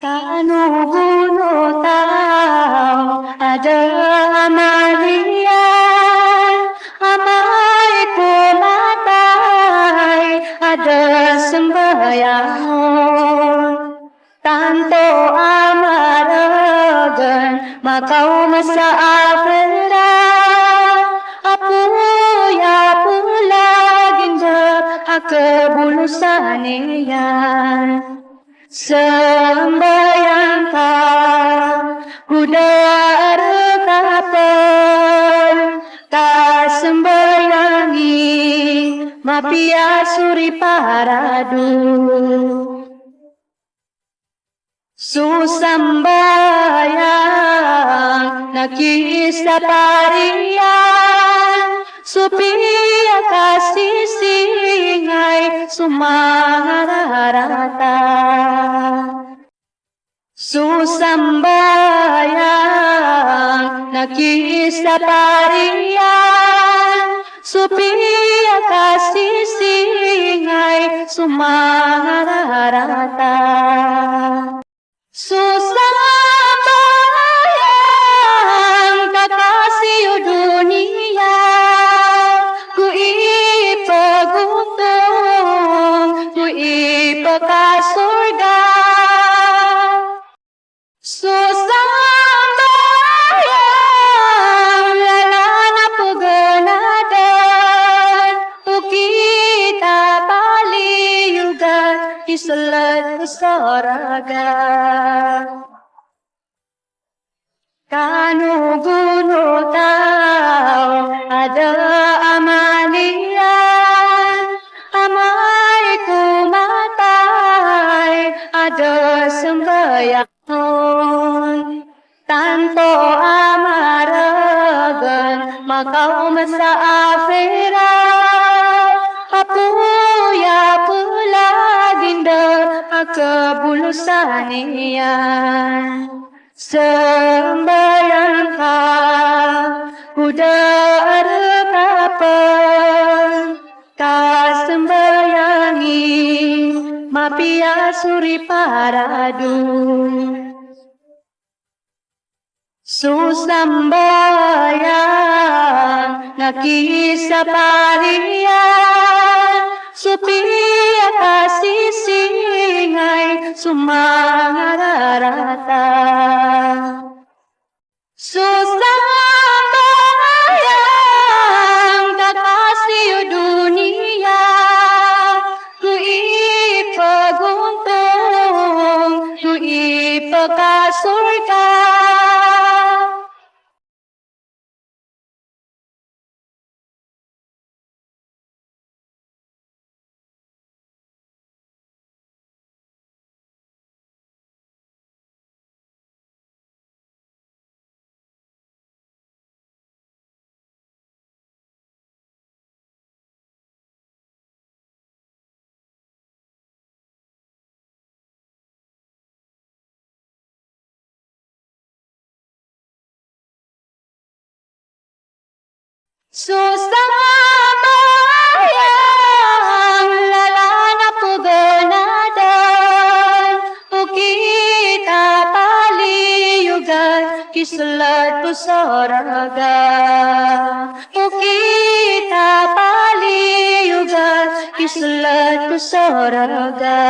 Kanuguno tao ada Amalia, amay pumatay, ada sembahyang. Tanto amaragan, makau masa afera, apuya pula ginjak akebulusaneyan. Sembayang ka, kuda kapan, ka sembayangi, mapia suri paradu. Susambayang nakisa parian, supaya kasih singai sumaharata. Susambayang nakisa parian, supaya kasih singai sumaharata. Susambayang kakasih dunia, ku ipaguntong, ku ipaka surga. Susambayang lalana paganadan, ku kita paliyugan, isalat saraga. Kanuguno tao ada amanian, amay kumatay, ada sembahyang. Tanto amaragan, makau masa afera, apuya pula ginda akebulusaneyan. Sembayang ka, kuda kapan, ka sembayangi, mapia suri paradu. Susambayang nakisa parian, supaya kasih singai sumaharata. Susambayang kakasih dunia, ku ipaguntong, ku ipaka surga. Susambayang lalana paganadan, ukita paliyugan, kisalat pusaraga. Ukita paliyugan, kisalat pusaraga.